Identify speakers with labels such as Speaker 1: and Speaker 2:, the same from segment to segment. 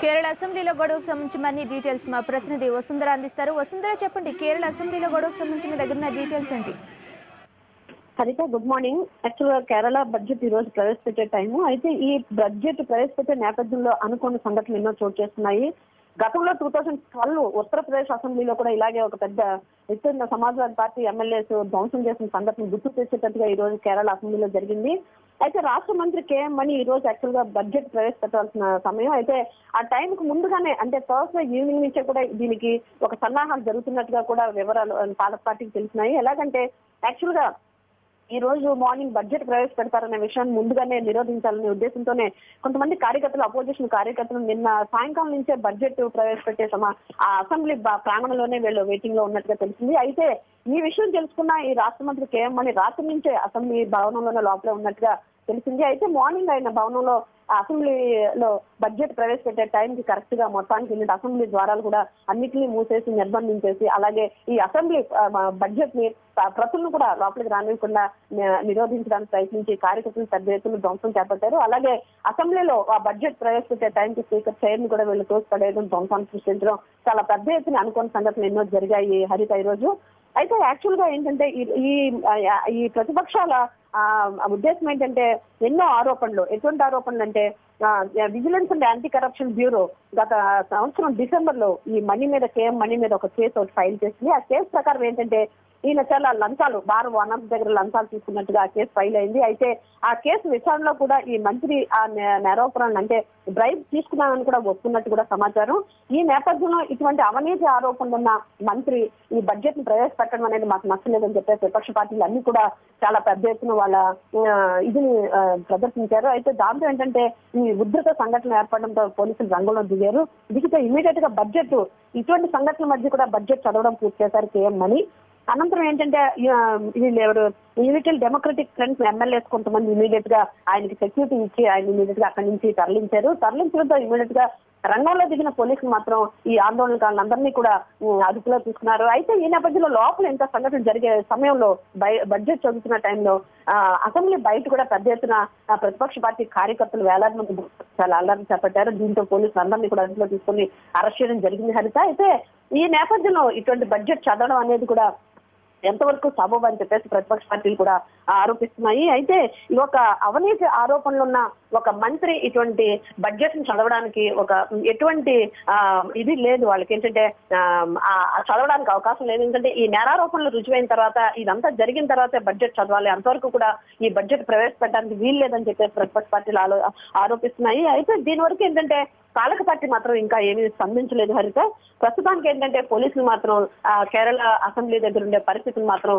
Speaker 1: కేరళ అసెంబ్లీలో గొడవకు సంబంధించి మరిన్ని డీటెయిల్స్ మా ప్రతినిధి వసుంధర అందిస్తారు. వసుంధర చెప్పండి, కేరళ అసెంబ్లీలో గొడవకు సంబంధించి మీ దగ్గర డీటెయిల్స్ ఏంటి?
Speaker 2: హరిత, గుడ్ మార్నింగ్. యాక్చువల్గా కేరళ బడ్జెట్ ఈ రోజు ప్రవేశపెట్టే టైము. అయితే ఈ బడ్జెట్ ప్రవేశపెట్టే నేపథ్యంలో అనుకోని సంఘటనలు ఎన్నో చోటు చేస్తున్నాయి. గతంలో 2012 ఉత్తరప్రదేశ్ అసెంబ్లీలో కూడా ఇలాగే ఒక పెద్ద ఎత్తున సమాజ్వాదీ పార్టీ ఎమ్మెల్యేస్ ధ్వంసం చేసిన సంఘటన గుర్తు చేసేటట్టుగా ఈ రోజు కేరళ అసెంబ్లీలో జరిగింది. అయితే రాష్ట్ర మంత్రి కేఎం మణి ఈ రోజు యాక్చువల్ గా బడ్జెట్ ప్రవేశపెట్టాల్సిన సమయం. అయితే ఆ టైం కు ముందుగానే అంటే థర్స్డే ఈవినింగ్ నుంచే కూడా దీనికి ఒక సన్నాహాలు జరుగుతున్నట్టుగా కూడా వివరాలు పాలక పార్టీకి తెలిసినాయి. ఎలాగంటే యాక్చువల్ గా ఈ రోజు మార్నింగ్ బడ్జెట్ ప్రవేశపెడతారనే విషయాన్ని ముందుగానే నిరోధించాలనే ఉద్దేశంతోనే కొంతమంది కార్యకర్తలు, అపోజిషన్ కార్యకర్తలు నిన్న సాయంకాలం నుంచే బడ్జెట్ ప్రవేశపెట్టే ఆ అసెంబ్లీ ప్రాంగణంలోనే వీళ్ళు వెయిటింగ్ లో ఉన్నట్టుగా తెలిసింది. అయితే ఈ విషయం తెలుసుకున్న ఈ రాష్ట్ర మంత్రి కేఎం మణి రాత్రి నుంచే అసెంబ్లీ భవనంలోనే లోపలే ఉన్నట్టుగా తెలిసింది. అయితే మార్నింగ్ ఆయన భవనంలో అసెంబ్లీలో బడ్జెట్ ప్రవేశపెట్టే టైంకి కరెక్ట్ గా మొత్తానికి అసెంబ్లీ ద్వారాలు కూడా అన్నిటినీ మూసేసి నిర్బంధించేసి, అలాగే ఈ అసెంబ్లీ బడ్జెట్ ని ప్రతులను కూడా లోపలికి రానివ్వకుండా నిరోధించడానికి ప్రయత్నించి కార్యకర్తలు పెద్ద ఎత్తున ధ్వంసం చేపట్టారు. అలాగే అసెంబ్లీలో ఆ బడ్జెట్ ప్రవేశపెట్టే టైంకి స్పీకర్ చైర్ ని కూడా వీళ్ళు తోసిపడేయడం, ధ్వంసాన్ని సృష్టించడం చాలా పెద్ద ఎత్తున అనుకోని సంఘటనలు ఎన్నో జరిగాయి హరిత ఈ రోజు. అయితే యాక్చువల్ గా ఏంటంటే ఈ ప్రతిపక్షాల ఉద్దేశం ఏంటంటే ఎన్నో ఆరోపణలు. ఎటువంటి ఆరోపణలు అంటే vigilance and anti corruption bureau గత సంవత్సరం డిసెంబర్ లో ఈ మణి మీద, కేఎం మణి మీద ఒక కేసు ఒకటి ఫైల్ చేసింది. ఆ కేసు ప్రకారం ఏంటంటే ఈయన చాలా లంచాలు, బార్ ఓనర్స్ దగ్గర లంచాలు తీసుకున్నట్టుగా ఆ కేసు ఫైల్ అయింది. అయితే ఆ కేసు విచారణలో కూడా ఈ మంత్రి ఆ నేరాపరాలను అంటే బ్రైబ్ తీసుకున్నానని కూడా ఒప్పుకున్నట్టు కూడా సమాచారం. ఈ నేపథ్యంలో ఇటువంటి అవినీతి ఆరోపణలు ఉన్న మంత్రి ఈ బడ్జెట్ ని ప్రవేశపెట్టడం అనేది మాకు నచ్చలేదని చెప్పే విపక్ష పార్టీలు అన్ని కూడా చాలా పెద్ద ఎత్తున వాళ్ళ ఇదిని ప్రదర్శించారు. అయితే దాంతో ఏంటంటే ఈ ఉధృత సంఘటన ఏర్పడడంతో పోలీసులు రంగంలో దిగారు. దిగితే ఇమీడియట్ గా బడ్జెట్ ఇటువంటి సంఘటనల మధ్య కూడా బడ్జెట్ చదవడం పూర్తి చేశారు కేఎం మణి. అనంతరం ఏంటంటే వీళ్ళు ఎవరు యూనిటల్ డెమోక్రటిక్ ఫ్రంట్ ఎమ్మెల్యేస్ కొంతమంది ఇమీడియట్ గా ఆయనకి సెక్యూరిటీ ఇచ్చి ఆయన ఇమీడియట్ గా అక్కడి నుంచి తరలించడంతో ఇమీడియట్ గా రంగంలో దిగిన పోలీసులు మాత్రం ఈ ఆందోళనకారులందరినీ కూడా అదుపులో తీసుకున్నారు. అయితే ఈ నేపథ్యంలో లోపల ఎంత సంఘటన జరిగే సమయంలో బడ్జెట్ చదువుతున్న టైంలో అసెంబ్లీ బయట కూడా పెద్ద ఎత్తున ప్రతిపక్ష పార్టీ కార్యకర్తలు వేలాది మంది చాలా అల్లరి చేపట్టారు. దీంతో పోలీసులు అందరినీ కూడా అదుపులో తీసుకుని అరెస్ట్ చేయడం జరిగింది హరిత. అయితే ఈ నేపథ్యంలో ఇటువంటి బడ్జెట్ చదవడం అనేది కూడా ఎంతవరకు సబబు అని చెప్పేసి ప్రతిపక్ష పార్టీలు కూడా ఆరోపిస్తున్నాయి. అయితే ఈ ఒక అవినీతి ఆరోపణలు ఉన్న ఒక మంత్రి ఇటువంటి బడ్జెట్ ని చదవడానికి ఒక ఎటువంటి ఇది లేదు, వాళ్ళకి ఏంటంటే చదవడానికి అవకాశం లేదు. ఎందుకంటే ఈ నేరారోపణలు రుజువైన తర్వాత ఇదంతా జరిగిన తర్వాత బడ్జెట్ చదవాలి, అంతవరకు కూడా ఈ బడ్జెట్ ప్రవేశపెట్టడానికి వీలు లేదని చెప్పేసి ప్రతిపక్ష పార్టీలు ఆరోపిస్తున్నాయి. అయితే దీని వరకు ఏంటంటే పాలక పార్టీ మాత్రం ఇంకా ఏమీ స్పందించలేదు హరిత. ప్రస్తుతానికి ఏంటంటే పోలీసులు మాత్రం కేరళ అసెంబ్లీ దగ్గర ఉండే పరిస్థితులు మాత్రం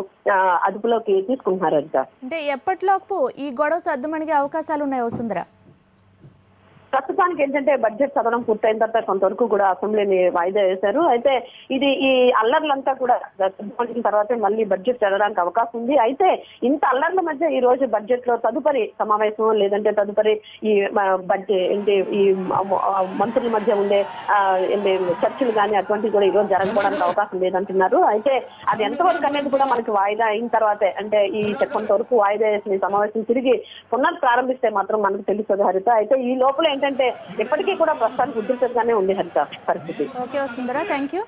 Speaker 2: అదుపులోకి తీసుకుంటున్నారు హరిత.
Speaker 1: అంటే ఎప్పటిలోపు ఈ గొడవ సర్దుమణిగే అవకాశాలు ఉన్నాయి వసుంధర?
Speaker 2: ప్రస్తుతానికి ఏంటంటే బడ్జెట్ చదవడం పూర్తయిన తర్వాత కొంతవరకు కూడా అసెంబ్లీని వాయిదా వేశారు. అయితే ఇది ఈ అల్లర్లంతా కూడా చదువుకున్న తర్వాతే మళ్ళీ బడ్జెట్ చదవడానికి అవకాశం ఉంది. అయితే ఇంత అల్లర్ల మధ్య ఈ రోజు బడ్జెట్ లో తదుపరి సమావేశం లేదంటే తదుపరి ఈ బడ్జెట్ ఏంటి ఈ మంత్రుల మధ్య ఉండే చర్చలు కానీ అటువంటివి కూడా ఈ రోజు జరగడానికి అవకాశం లేదంటున్నారు. అయితే అది ఎంతవరకు అనేది కూడా మనకి వాయిదా అయిన తర్వాతే, అంటే ఈ కొంతవరకు వాయిదా వేసిన సమావేశం తిరిగి పునఃప్రారంభిస్తే మాత్రం మనకు తెలుస్తుంది హరిత. అయితే ఈ లోపల ఏంటంటే ఇప్పటికీ కూడా ప్రస్తుతానికి ఉద్రిక్తంగానే ఉంది హరిత పరిస్థితి.
Speaker 1: Okay Vasundhara, thank you.